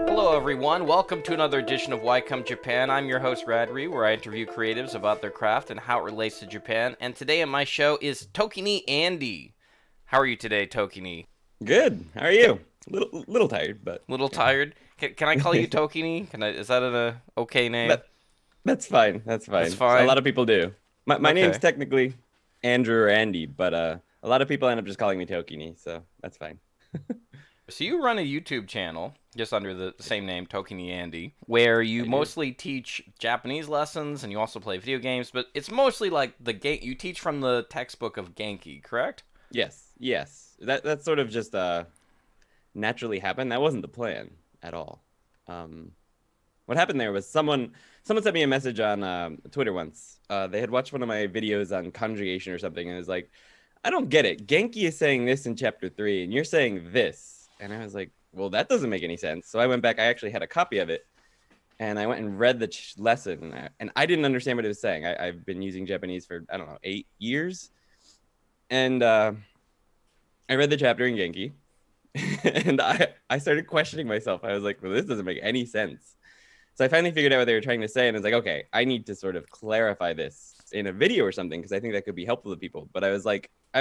Hello everyone, welcome to another edition of Why Come Japan. I'm your host Radri, where I interview creatives about their craft and how it relates to Japan. And today on my show is Tokini Andy. How are you today, Tokini? Good. How are you? Little tired, but Little tired? Can I call you Tokini? Is that an okay name? that's fine. That's fine. That's fine. A lot of people do. My name's Okay. technically Andrew or Andy, but a lot of people end up just calling me Tokini, so that's fine. So you run a YouTube channel just under the same name, Tokini Andy, where you mostly teach Japanese lessons and you also play video games, but it's mostly like the game you teach from the textbook of Genki, correct? Yes. That sort of just naturally happened. That wasn't the plan at all. What happened there was someone sent me a message on Twitter once. They had watched one of my videos on conjugation or something, and it was like, I don't get it. Genki is saying this in chapter 3, and you're saying this. And I was like, well, that doesn't make any sense. So I went back. I actually had a copy of it, and I went and read the lesson, and I didn't understand what it was saying. I've been using Japanese for, I don't know, 8 years. And I read the chapter in Genki, and I started questioning myself. I was like, well, this doesn't make any sense. So I finally figured out what they were trying to say, and I was like, okay, I need to sort of clarify this in a video or something, because I think that could be helpful to people. But I was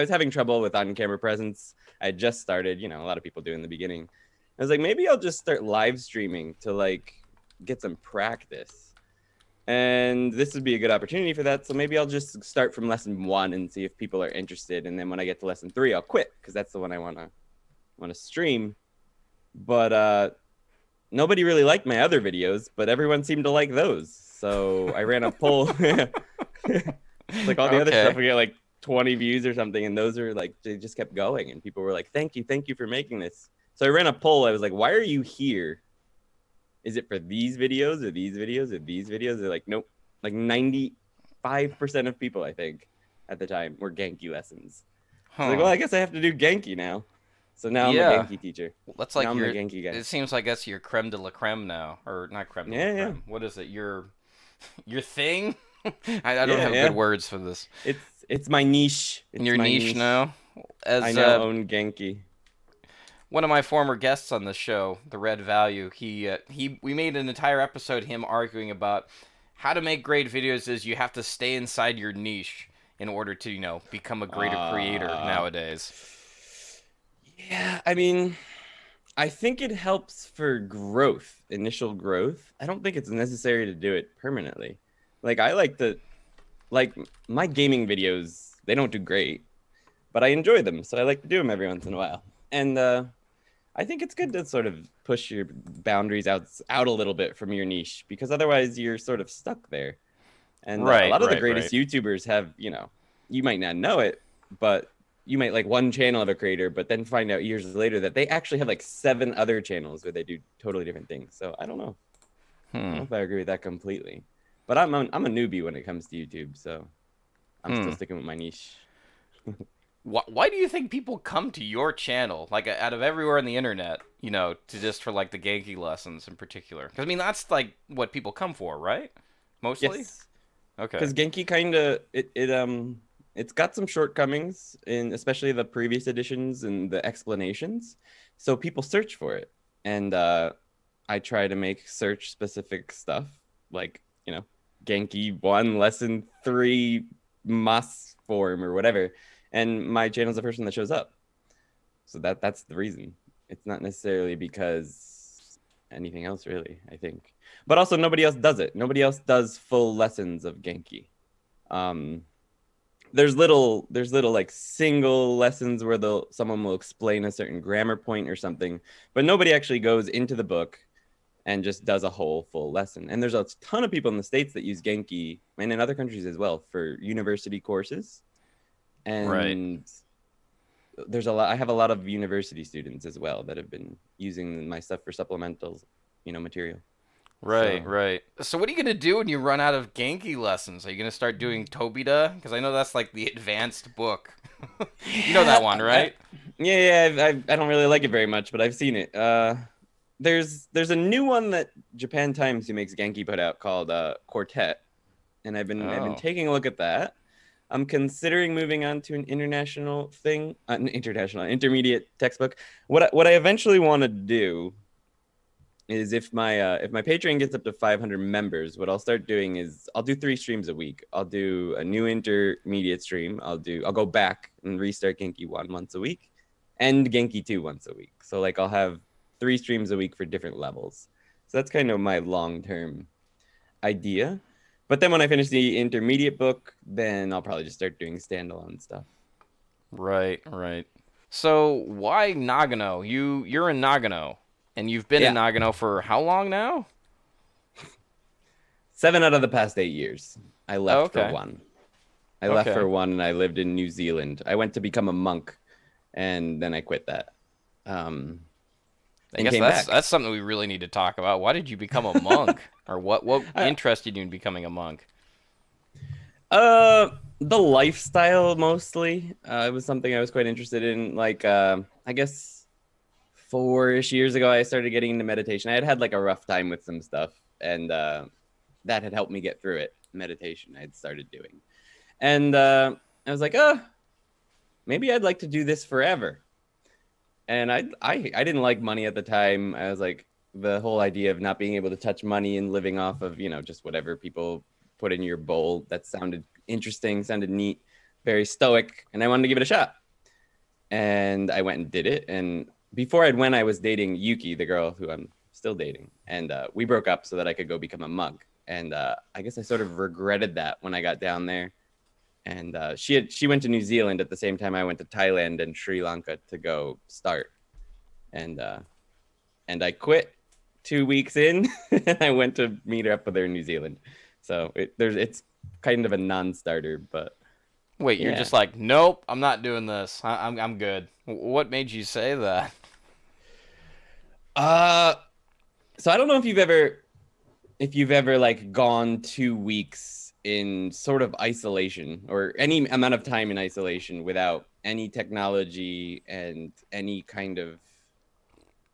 having trouble with on-camera presence. I had just started, a lot of people do in the beginning. I was like, maybe I'll just start live streaming to like get some practice. And this would be a good opportunity for that. So maybe I'll just start from lesson 1 and see if people are interested. And then when I get to lesson 3, I'll quit, because that's the one I want to stream. But nobody really liked my other videos, but everyone seemed to like those. So I ran a poll. Like all the other stuff, we get like 20 views or something, and those are like, they just kept going, and people were like, thank you for making this. So I ran a poll. I was like, why are you here? Is it for these videos or these videos or these videos? They're like, nope. Like 95% of people, I think, at the time were Genki lessons. I was like, well, I guess I have to do Genki now. So now I'm a Genki teacher. Well, that's like now I'm a Genki guy. It seems like that's your creme de la creme now, or not creme de la creme. What is it? Your thing? I don't have good words for this. It's my niche. It's your niche now. I now own Genki. One of my former guests on the show, the Red Value, we made an entire episode him arguing about how to make great videos. Is you have to stay inside your niche in order to become a greater creator nowadays. Yeah, I mean, I think it helps for growth, initial growth. I don't think it's necessary to do it permanently. Like, I like my gaming videos, they don't do great, but I enjoy them, so I like to do them every once in a while. And I think it's good to sort of push your boundaries out a little bit from your niche, because otherwise you're sort of stuck there. And a lot of the greatest YouTubers have, you might not know it, but you might like one channel of a creator, but then find out years later that they actually have like 7 other channels where they do totally different things. So I don't know. I don't know if I agree with that completely. But I'm a newbie when it comes to YouTube, so I'm still sticking with my niche. Why do you think people come to your channel, like out of everywhere on the internet, to just for like the Genki lessons in particular? Because I mean, that's like what people come for, right? Mostly. Yes. Okay. Because Genki kind of it's got some shortcomings in especially the previous editions and the explanations, so people search for it, and I try to make search specific stuff like Genki 1 lesson 3 Mas form or whatever, and my channel's the first one that shows up. So that's the reason. It's not necessarily because anything else, really, I think. But also nobody else does it. Nobody else does full lessons of Genki. There's little like single lessons where someone will explain a certain grammar point or something, but nobody actually goes into the book and just does a whole full lesson. And there's a ton of people in the States that use Genki, and in other countries as well, for university courses. And there's I have a lot of university students as well that have been using my stuff for supplemental, material. Right. So what are you going to do when you run out of Genki lessons? Are you going to start doing Tobita? Because I know that's like the advanced book. You know that one, right? I don't really like it very much, but I've seen it. There's a new one that Japan Times, who makes Genki, put out called Quartet, and I've been taking a look at that. I'm considering moving on to an intermediate textbook. What I eventually want to do is if my Patreon gets up to 500 members, what I'll start doing is I'll do 3 streams a week. I'll do a new intermediate stream. I'll go back and restart Genki 1 once a week, and Genki 2 once a week. So like I'll have 3 streams a week for different levels. So that's kind of my long-term idea. But then when I finish the intermediate book, then I'll probably just start doing standalone stuff. Right, right. So why Nagano? You're in Nagano, and you've been in Nagano for how long now? 7 out of the past 8 years. I left for 1. I left for 1, and I lived in New Zealand. I went to become a monk, and then I quit that. I guess that's something we really need to talk about. Why did you become a monk? Or what interested you in becoming a monk? The lifestyle mostly. It was something I was quite interested in. Like, I guess 4-ish years ago, I started getting into meditation. I had like a rough time with some stuff, and that had helped me get through it. Meditation I had started doing. And I was like, maybe I'd like to do this forever. And I didn't like money at the time. I was like, the whole idea of not being able to touch money and living off of, just whatever people put in your bowl, that sounded interesting, sounded neat, very stoic, and I wanted to give it a shot. And I went and did it. And before I went, I was dating Yuki, the girl who I'm still dating. And we broke up so that I could go become a monk. And I guess I sort of regretted that when I got down there. And she went to New Zealand at the same time I went to Thailand and Sri Lanka to go start. And I quit 2 weeks in, and I went to meet her up with her in New Zealand. So it's kind of a non-starter, but wait, you're just like, nope, I'm not doing this. I'm good. What made you say that? So I don't know if you've ever like gone 2 weeks in sort of isolation or any amount of time in isolation without any technology and any kind of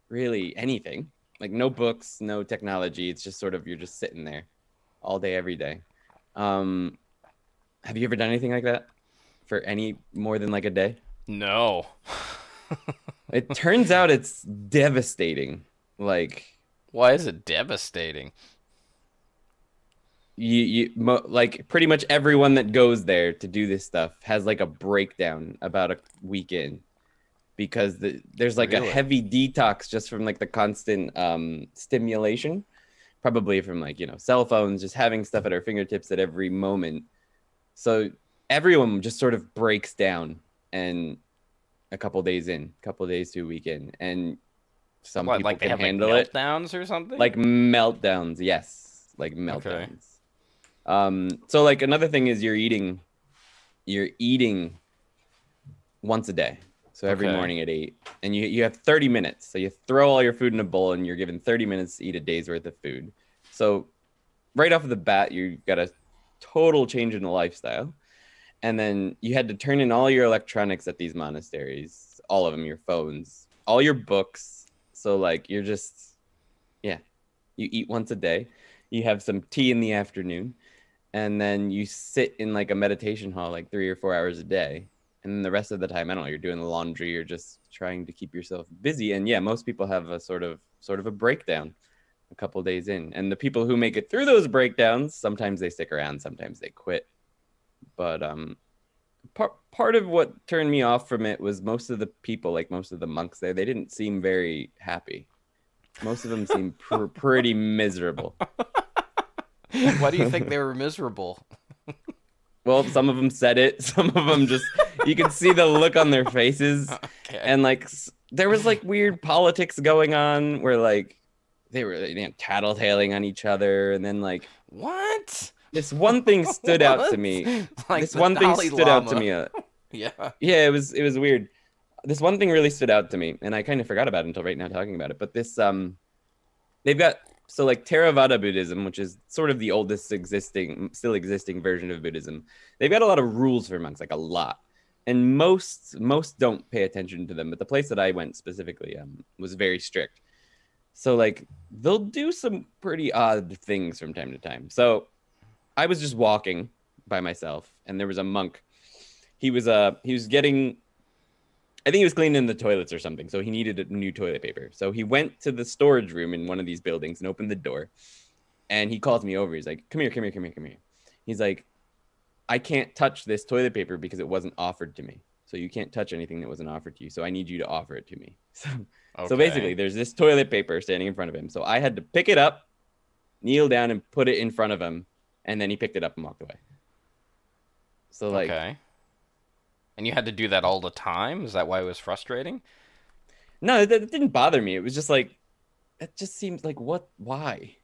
really anything, like no books, no technology. It's just sort of, you're just sitting there all day, every day. Have you ever done anything like that for any more than like a day? No. It turns out it's devastating. Like, why is it devastating? Like pretty much everyone that goes there to do this stuff has like a breakdown about a week in, because there's like a heavy detox just from like the constant stimulation, probably from like cell phones, just having stuff at our fingertips at every moment. So everyone just sort of breaks down, and a couple days to a week in, and some people like can they have handle like it. Meltdowns or something? Like meltdowns, yes, like meltdowns. Okay. So like another thing is you're eating once a day. So every morning at 8, and you have 30 minutes. So you throw all your food in a bowl, and you're given 30 minutes to eat a day's worth of food. So right off of the bat, you got a total change in the lifestyle. And then you had to turn in all your electronics at these monasteries, all of them, your phones, all your books. So like you're just, you eat once a day. You have some tea in the afternoon. And then you sit in like a meditation hall like 3 or 4 hours a day. And then the rest of the time, I don't know, you're doing the laundry, you're just trying to keep yourself busy. And yeah, most people have a sort of a breakdown a couple days in. And the people who make it through those breakdowns, sometimes they stick around, sometimes they quit. But part of what turned me off from it was most of the people, like most of the monks there, they didn't seem very happy. Most of them seemed pretty miserable. Why do you think they were miserable? Well, some of them said it. Some of them just, you could see the look on their faces. Okay. And like, there was like weird politics going on where like they were tattletaling on each other. And then like, what? This one thing stood out to me. Like this one thing stood out to me. Yeah. Yeah, it was weird. This one thing really stood out to me, and I kind of forgot about it until right now talking about it. But this, they've got, so like Theravada Buddhism, which is sort of the oldest still existing version of Buddhism. They've got a lot of rules for monks, like a lot. And most don't pay attention to them. But the place that I went specifically was very strict. So like they'll do some pretty odd things from time to time. So I was just walking by myself, and there was a monk he was getting, I think he was cleaning the toilets or something, so he needed a new toilet paper. So he went to the storage room in one of these buildings and opened the door, and he calls me over. He's like, "Come here, come here, come here, come here." He's like, "I can't touch this toilet paper because it wasn't offered to me. So you can't touch anything that wasn't offered to you. So I need you to offer it to me." So basically, there's this toilet paper standing in front of him. So I had to pick it up, kneel down, and put it in front of him, and then he picked it up and walked away. So like, Okay. And you had to do that all the time? Is that why it was frustrating? no, that didn't bother me. It was just like, that just seems like, what? Why?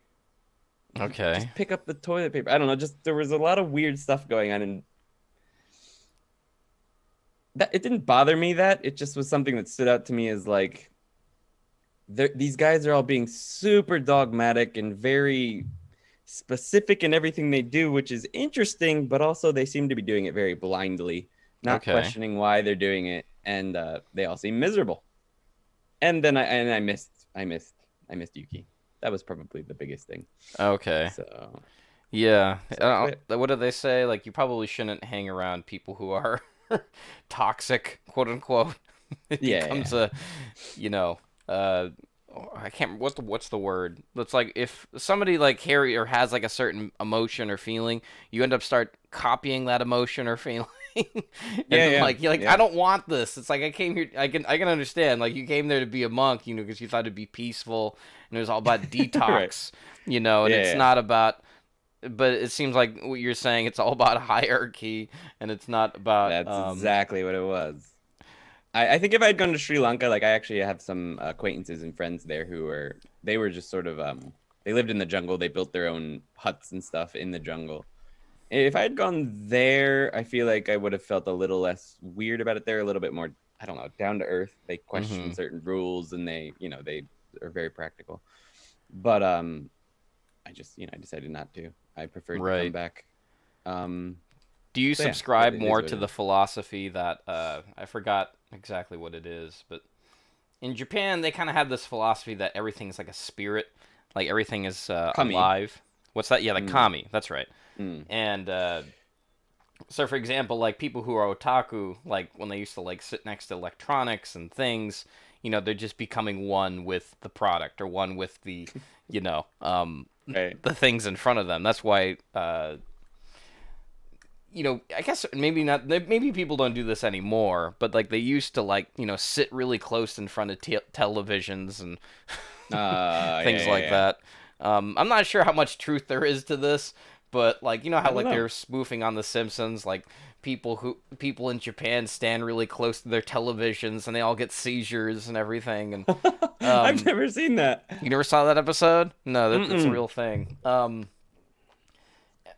Okay. Just pick up the toilet paper. I don't know. Just there was a lot of weird stuff going on, and that it didn't bother me. That it just was something that stood out to me as like, these guys are all being super dogmatic and very specific in everything they do, which is interesting, but also they seem to be doing it very blindly, not questioning why they're doing it, and they all seem miserable. And then I missed Yuki. That was probably the biggest thing. Okay. So yeah. What do they say? Like, you probably shouldn't hang around people who are toxic, quote unquote. It becomes a, you know, I can't. What's the word? It's like if somebody like Harry or has like a certain emotion or feeling, you end up start copying that emotion or feeling. Like you're like, I don't want this. It's like I came here. I can understand. Like you came there to be a monk, you know, because you thought it'd be peaceful and it was all about detox, right. you know, and it's not about. But it seems like what you're saying, it's all about hierarchy, and it's not about. That's exactly what it was. I think if I had gone to Sri Lanka, like I actually have some acquaintances and friends there who were just sort of they lived in the jungle. They built their own huts and stuff in the jungle. If I had gone there, I feel like I would have felt a little less weird about it. They're a little bit more, I don't know, down to earth. They question certain rules, and they are very practical. But I decided not to. I preferred to come back. Do you subscribe more to the philosophy that I forgot exactly what it is, but in Japan they kind of have this philosophy that everything is like a spirit, like everything is alive. What's that? Yeah, like kami. That's right. And so, for example, like people who are otaku, like when they used to like sit next to electronics and things, you know, they're just becoming one with the product or one with the, you know, the things in front of them. That's why. You know, I guess maybe not. Maybe people don't do this anymore, but like they used to, like, you know, sit really close in front of televisions and things like that. I'm not sure how much truth there is to this, but like, you know how like they're spoofing on The Simpsons, like people in Japan stand really close to their televisions and they all get seizures and everything. And I've never seen that. You never saw that episode? No, that's a real thing.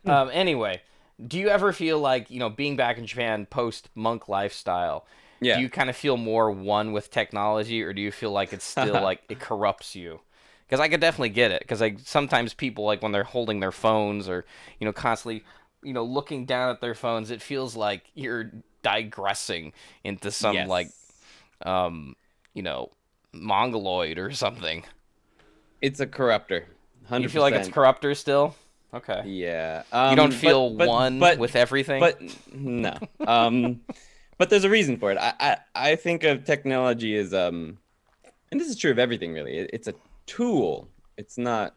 Anyway. Do you ever feel like, you know, being back in Japan post-monk lifestyle, do you kind of feel more one with technology, or do you feel like it's still like it corrupts you? Because I could definitely get it, because like sometimes people, like when they're holding their phones or, you know, constantly, you know, looking down at their phones, it feels like you're digressing into some like, you know, mongoloid or something. It's a corruptor. 100%. You feel like it's corruptor still? Okay. Yeah. You don't feel one with everything? But no. But there's a reason for it. I think of technology as and this is true of everything really. It's a tool. It's not.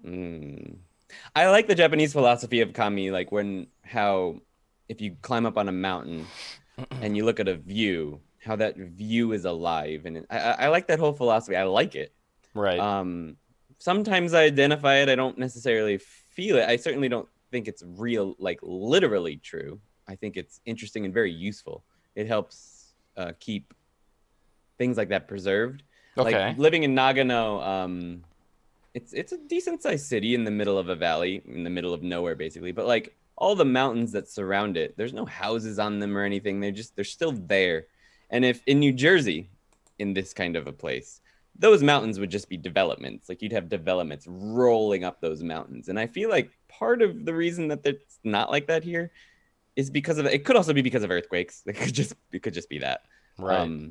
I like the Japanese philosophy of kami, like how if you climb up on a mountain and you look at a view, how that view is alive, and I like that whole philosophy. I like it. Right. Sometimes I identify it. I don't necessarily feel it. I certainly don't think it's real, like literally true. I think it's interesting and very useful. It helps keep things like that preserved. Okay. Like living in Nagano, it's a decent sized city in the middle of a valley, in the middle of nowhere, basically. But like all the mountains that surround it, there's no houses on them or anything. They're still there. And if in New Jersey, in this kind of a place, those mountains would just be developments. Like you'd have developments rolling up those mountains. And I feel like part of the reason that it's not like that here is because of, it could also be because of earthquakes. It could just be that. Right.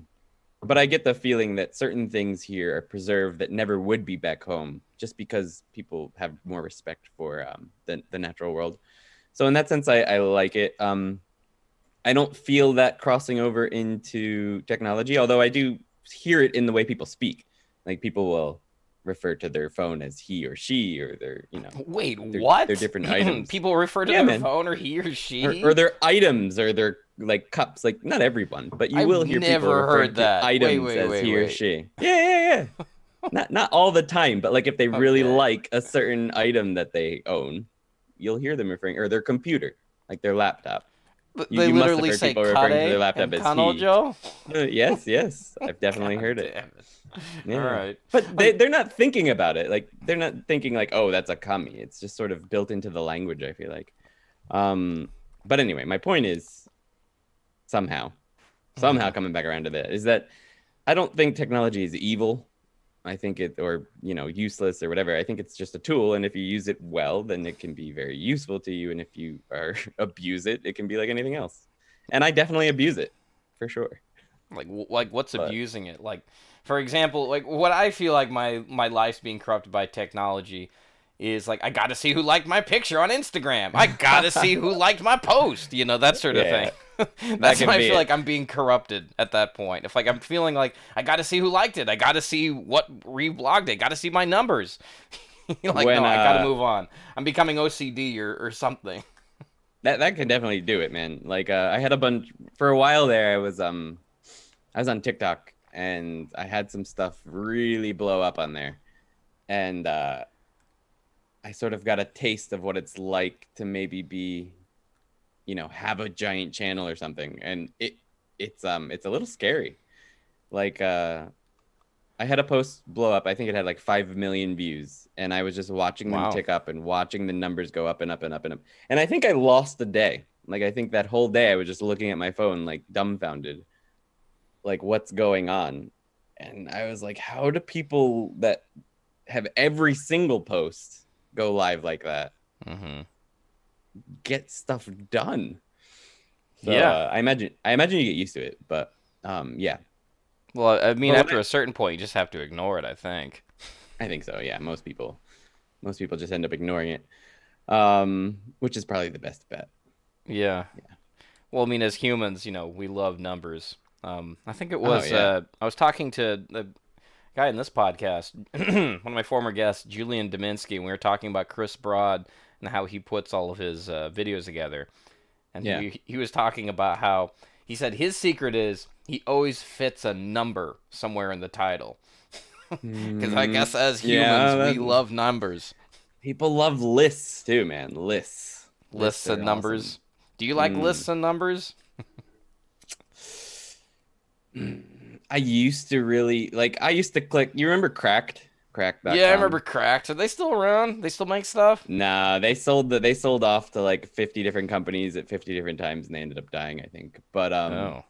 But I get the feeling that certain things here are preserved that never would be back home, just because people have more respect for the natural world. So in that sense, I like it. I don't feel that crossing over into technology, although I do hear it in the way people speak. Like people will refer to their phone as he or she, or their, Wait, their, what? their different items. People refer to Yeah, their man. phone or he or she? Or their items, or their like cups. Like not everyone, but you I've will hear people never refer heard to that. items Wait, as he or wait. she. Yeah. Not all the time, but like if they really Okay. like a certain item that they own, you'll hear them referring, or their computer, like their laptop. They You must have literally heard say people referring to their kare laptop and as he. kanojo? Yes, I've definitely God heard it. damn it. Yeah. All right. But they're not thinking about it. Like they're not thinking like, oh, that's a kami. It's just sort of built into the language, I feel like. But anyway, my point is somehow coming back around to that is that I don't think technology is evil. I think it, or useless or whatever. I think it's just a tool, and if you use it well, then it can be very useful to you. And if you abuse it, it can be like anything else. And I definitely abuse it, for sure. Like what's abusing it? Like, for example, like what I feel like my life's being corrupted by technology is like I got to see who liked my picture on Instagram. I got to see who liked my post. That sort of thing. That's when I feel like I'm being corrupted at that point. If like I'm feeling like I got to see who liked it, I got to see what reblogged it, got to see my numbers. No, I got to move on. I'm becoming OCD or something. That can definitely do it, man. Like I had a bunch for a while there. I was on TikTok and I had some stuff really blow up on there, and I sort of got a taste of what it's like to maybe be, have a giant channel or something, and it's a little scary. Like I had a post blow up. I think it had like 5 million views, and I was just watching them tick up and watching the numbers go up and up and up and up. And I think I lost the day. Like I think that whole day I was just looking at my phone like dumbfounded, like what's going on. And I was like, how do people that have every single post go live like that get stuff done? So, yeah, I imagine you get used to it, but yeah. Well, I mean, after a certain point, you just have to ignore it, I think. I think so, yeah. Most people just end up ignoring it, which is probably the best bet. Yeah. Well, I mean, as humans, we love numbers. I think it was, I was talking to the guy in this podcast, one of my former guests, Julian Dominski, and we were talking about Chris Broad and how he puts all of his videos together. And he was talking about how he said his secret is he always fits a number somewhere in the title. Because I guess as humans, we love numbers. People love lists too, man. Lists and numbers. Awesome. Do you like lists and numbers? I used to really I used to click. You remember Cracked? Cracked.com? Yeah, I remember Cracked. Are they still around? They still make stuff? Nah, they sold off to like 50 different companies at 50 different times, and they ended up dying, I think. But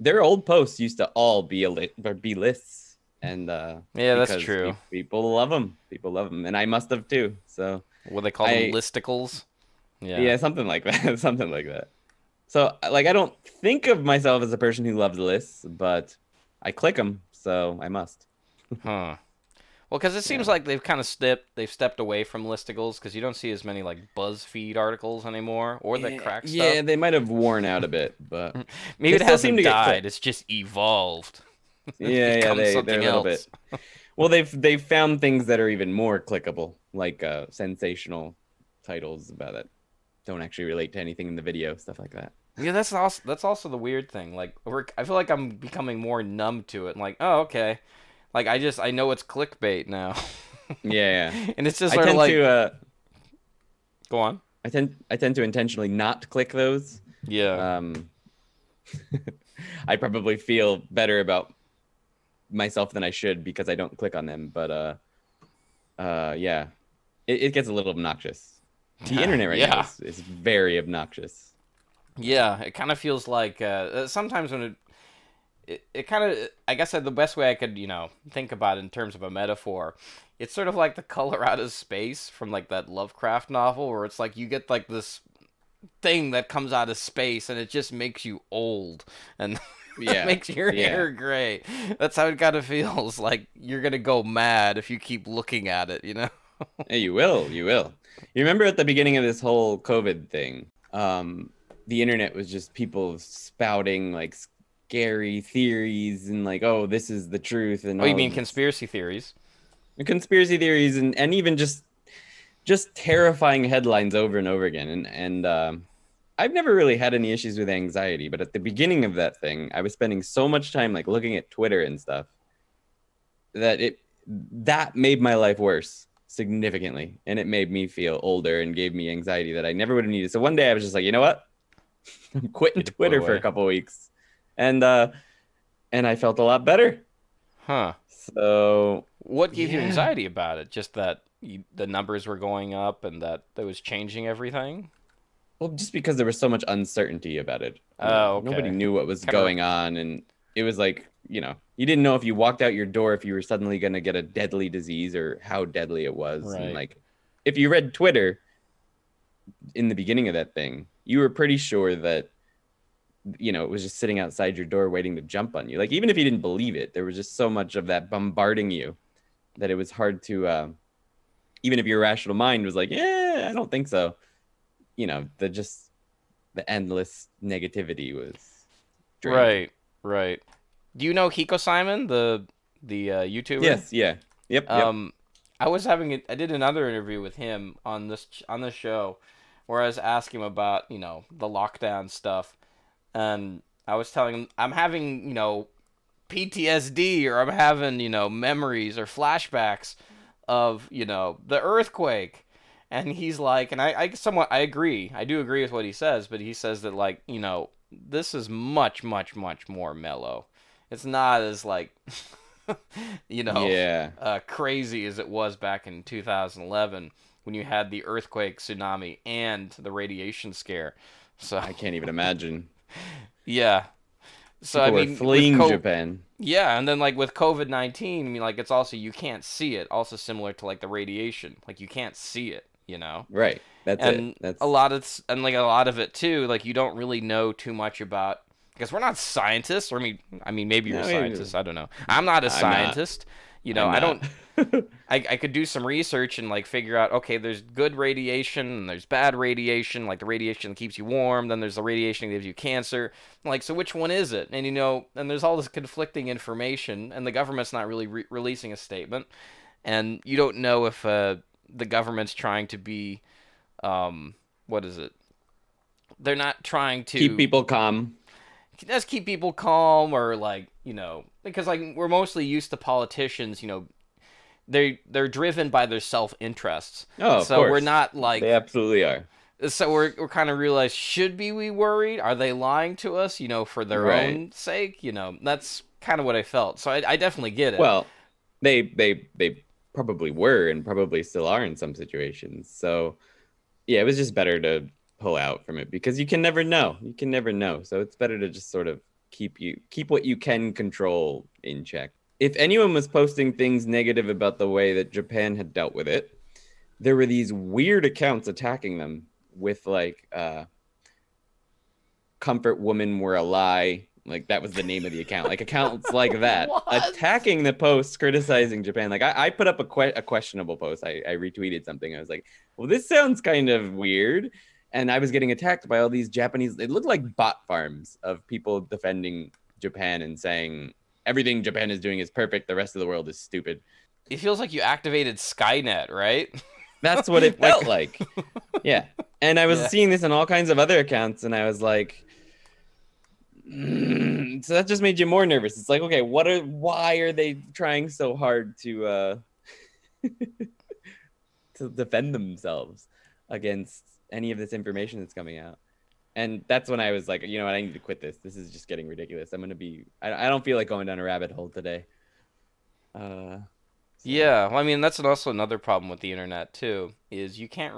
their old posts used to all be lists, and yeah, that's true. People love them. And I must have too. So what they call them, listicles? Yeah, something like that. Something like that. So like I don't think of myself as a person who loves lists, but I click them, so I must. Huh. Well, because it seems like they've kind of stepped away from listicles, because you don't see as many like BuzzFeed articles anymore, or the crack stuff. Yeah, they might have worn out a bit, but maybe it hasn't died. It's just evolved. Yeah, they're a little bit. Well, they've found things that are even more clickable, like sensational titles about it don't actually relate to anything in the video, stuff like that. Yeah, that's also the weird thing. Like, I feel like I'm becoming more numb to it. I'm like, oh, okay. Like, I know it's clickbait now. Yeah. And it's just sort of like... Go on. I tend to intentionally not click those. Yeah. I probably feel better about myself than I should because I don't click on them. But yeah, it gets a little obnoxious. The internet right now is very obnoxious. Yeah, it kind of feels like sometimes when it kind of, I guess the best way I could, think about it in terms of a metaphor, it's sort of like the color out of space from like that Lovecraft novel, where it's like you get like this thing that comes out of space and it just makes you old and it makes your hair gray. That's how it kind of feels. Like you're gonna go mad if you keep looking at it, Hey, you will. You remember at the beginning of this whole COVID thing, the internet was just people spouting like scary theories and like, oh, this is the truth, and Oh, you all mean of this. conspiracy theories? Conspiracy theories, and even just terrifying headlines over and over again. And I've never really had any issues with anxiety, but at the beginning of that thing, I was spending so much time like looking at Twitter and stuff that made my life worse significantly, and it made me feel older and gave me anxiety that I never would have needed. So one day I was just like, you know what? I'm quitting Twitter for a couple of weeks, and I felt a lot better. Huh. So What gave you anxiety about it? Just that the numbers were going up and that was changing everything? Well, just because there was so much uncertainty about it. Oh, okay. Nobody knew what was going on, and it was like, you didn't know if you walked out your door if you were suddenly going to get a deadly disease or how deadly it was. Right. And like, if you read Twitter in the beginning of that thing, you were pretty sure that, it was just sitting outside your door waiting to jump on you. Like, even if you didn't believe it, there was just so much of that bombarding you that it was hard to, even if your rational mind was like, yeah, I don't think so. The endless negativity was draining. Right. Do you know Hiko Simon, the YouTuber? Yes, yeah. Yep. I did another interview with him on this show where I was asking him about, the lockdown stuff, and I was telling him I'm having, PTSD, or I'm having, memories or flashbacks of, the earthquake. And he's like, and I agree. I do agree with what he says, but he says that, like, this is much, much, much more mellow. It's not as, like, crazy as it was back in 2011 when you had the earthquake, tsunami, and the radiation scare. So I can't even imagine. Yeah. So people I mean, were fleeing Japan. Yeah, and then like with COVID-19, I mean, like it's also you can't see it. Also similar to like the radiation, like you can't see it. Right. That's a lot of it too. Like you don't really know too much about, because we're not scientists. Or I mean, maybe you're a scientist. I don't know. I'm not a scientist. I don't. I could do some research and like figure out, okay, there's good radiation and there's bad radiation, like the radiation that keeps you warm, then there's the radiation that gives you cancer. Like, so which one is it? And and there's all this conflicting information, and the government's not really releasing a statement, and you don't know if the government's trying to be, what is it? They're not trying to keep people calm. Just keep people calm, or like, because like we're mostly used to politicians, they're driven by their self-interests. Oh, of so course. We're not like, they absolutely are. So we're kind of realize, should be we worried? Are they lying to us, for their own sake? That's kind of what I felt. So I definitely get it. Well, they probably were and probably still are in some situations. So yeah, it was just better to pull out from it, because you can never know. So it's better to just sort of keep what you can control in check. If anyone was posting things negative about the way that Japan had dealt with it, there were these weird accounts attacking them with like comfort women were a lie. Like that was the name of the account. Like accounts like that attacking the posts, criticizing Japan. Like I put up a questionable post. I retweeted something. I was like, well, this sounds kind of weird. And I was getting attacked by all these Japanese. It looked like bot farms of people defending Japan and saying everything Japan is doing is perfect. The rest of the world is stupid. It feels like you activated Skynet, right? That's what it felt like. Yeah. And I was seeing this in all kinds of other accounts, and I was like, so that just made you more nervous. It's like, okay, why are they trying so hard to to defend themselves against any of this information that's coming out? And that's when I was like, you know what, I need to quit this. This is just getting ridiculous. I don't feel like going down a rabbit hole today. Yeah, well, I mean, that's also another problem with the internet too, is you can't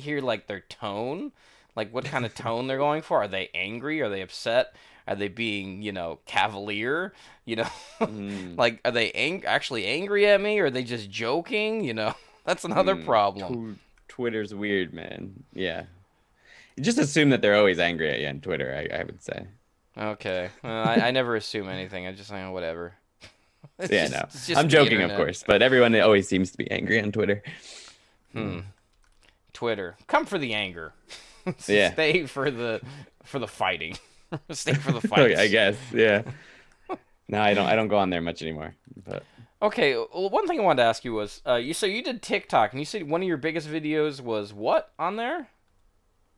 hear like their tone, like what kind of tone they're going for. Are they angry? Are they upset? Are they being, cavalier? Like, are they actually angry at me, or are they just joking? That's another problem. Twitter's weird, man. Yeah. Just assume that they're always angry at you on Twitter, I would say. Okay. Well, I never assume anything. I just say, whatever. Yeah, no. I'm joking, of course, but everyone always seems to be angry on Twitter. Twitter. Come for the anger. Yeah. Stay for the fighting. Stay for the fights. Okay, I guess. Yeah. No, I don't go on there much anymore. But Okay, well, one thing I wanted to ask you was, you did TikTok, and you said one of your biggest videos was what on there?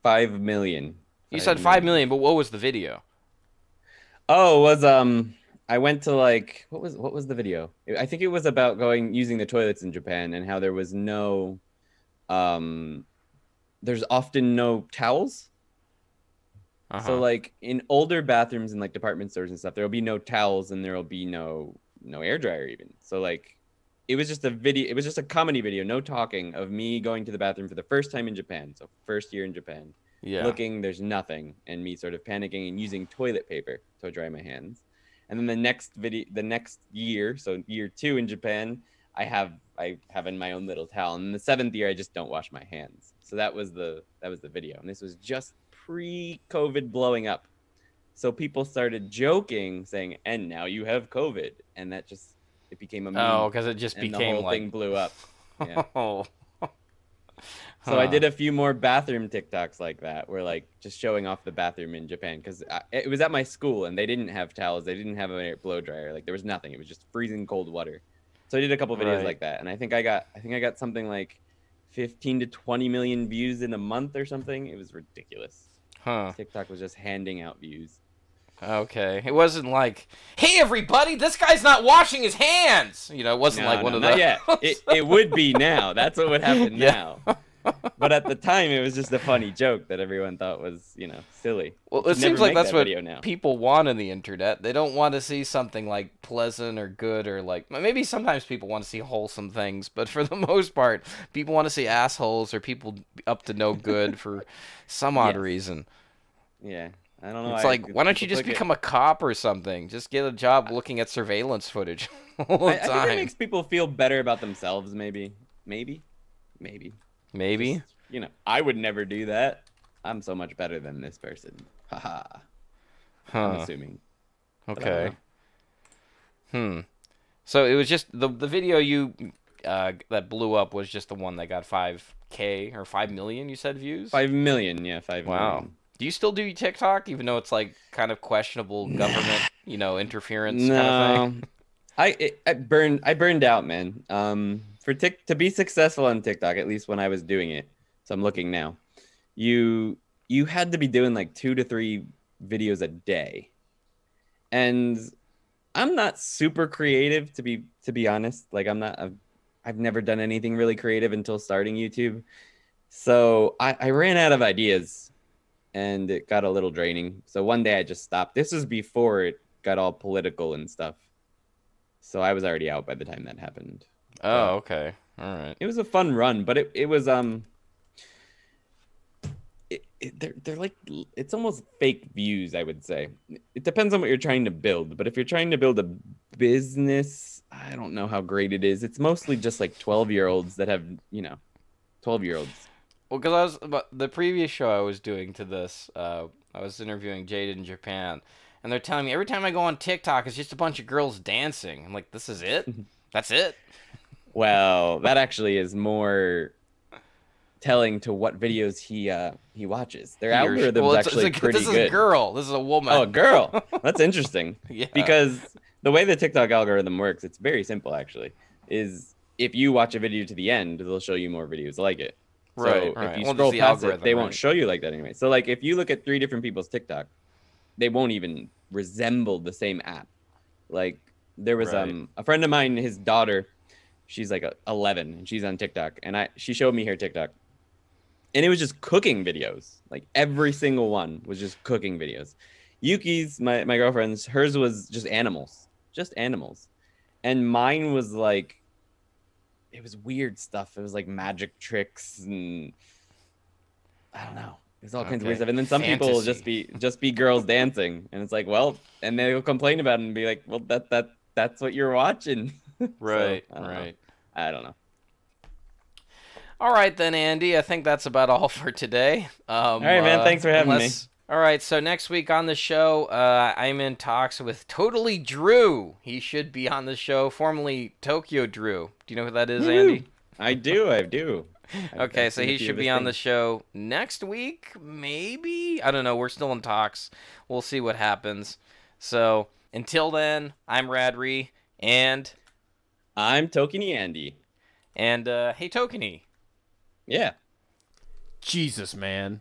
5 million. You said 5 million, but what was the video? Oh, it was I went to like what was the video? I think it was about using the toilets in Japan and how there was no there's often no towels. So like in older bathrooms in like department stores and stuff, there'll be no towels and there'll be no air dryer even. So like it was just a comedy video, no talking, of me going to the bathroom for the first time in Japan. So first year in Japan. Yeah. Looking, there's nothing, and me sort of panicking and using toilet paper to dry my hands. And then the next year, so year 2 in Japan, I have in my own little towel. And in the 7th year, I just don't wash my hands. So that was the video. And this was just pre-COVID blowing up. So people started joking, saying, "And now you have COVID," and it became a meme. Oh, because it just and became the whole thing blew up. Yeah. Oh. So I did a few more bathroom TikToks like that, where like just showing off the bathroom in Japan, because it was at my school and they didn't have towels, they didn't have a blow dryer, like there was nothing. It was just freezing cold water. So I did a couple videos like that, and I think I got something like 15 to 20 million views in a month or something. It was ridiculous. TikTok was just handing out views. Okay, it wasn't like, "Hey everybody, this guy's not washing his hands." It wasn't like one of not the. Yet. It would be now. That's what would happen now. But at the time, it was just a funny joke that everyone thought was, silly. Well, it seems like that's what people want on the internet. They don't want to see something like pleasant or good, or like, maybe sometimes people want to see wholesome things, but for the most part, people want to see assholes or people up to no good for some odd reason. Yeah. I don't know. It's like, why don't you just become a cop or something? Just get a job looking at surveillance footage all the time. I think it makes people feel better about themselves, maybe. Maybe. Just, I would never do that. I'm so much better than this person. Haha. I'm assuming. Okay. So it was just the video that blew up was just the one that got 5K or 5 million, you said, views? 5 million, yeah, 5 million. Wow. Do you still do TikTok, even though it's like kind of questionable government, interference kind of thing? I burned out, man. To be successful on TikTok, at least when I was doing it, so I'm looking now, you had to be doing like 2 to 3 videos a day, and I'm not super creative to be honest. Like I've never done anything really creative until starting YouTube, so I ran out of ideas, and it got a little draining. So one day I just stopped. This was before it got all political and stuff, so I was already out by the time that happened. Oh, okay. All right. It was a fun run, but it was they're like, it's almost fake views, I would say. It depends on what you're trying to build, but if you're trying to build a business, I don't know how great it is. It's mostly just like 12-year-olds that have 12-year-olds. Well, because the previous show I was doing to this, I was interviewing Jade in Japan, and they're telling me every time I go on TikTok, it's just a bunch of girls dancing. I'm like, this is it? That's it? Well, that actually is more telling to what videos he watches. Their algorithm's actually pretty good. This is a girl. This is a woman. Oh, a girl. That's interesting. Yeah. Because the way the TikTok algorithm works, it's very simple actually. Is if you watch a video to the end, they'll show you more videos like it. Right. So if you scroll past it, they won't show you like that anyway. So like if you look at 3 different people's TikTok, they won't even resemble the same app. Like there was a friend of mine, his daughter, she's like 11 and she's on TikTok, and she showed me her TikTok, and it was just cooking videos. Like every single one was just cooking videos. Yuki's, my girlfriend's, hers was just animals, and mine was like, it was weird stuff. It was like magic tricks and I don't know. There's all kinds of weird stuff. And then some people will just be girls dancing, and it's like, well, and they'll complain about it and be like, well, that's what you're watching. Right. So, I don't know. All right then, Andy. I think that's about all for today. All right, man. Thanks for having me. All right, so next week on the show, I'm in talks with Totally Drew. He should be on the show, formerly Tokyo Drew. Do you know who that is, Andy? I do. Okay, so seen a he few should of be his on the things. show next week, maybe? I don't know. We're still in talks. We'll see what happens. So, until then, I'm Radri, and I'm Tokini Andy. Hey Tokini. Yeah. Jesus, man.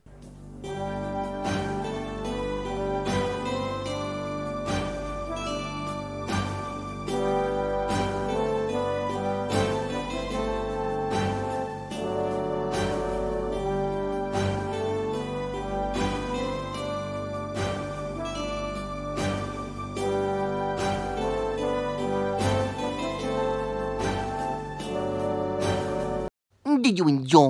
Did you enjoy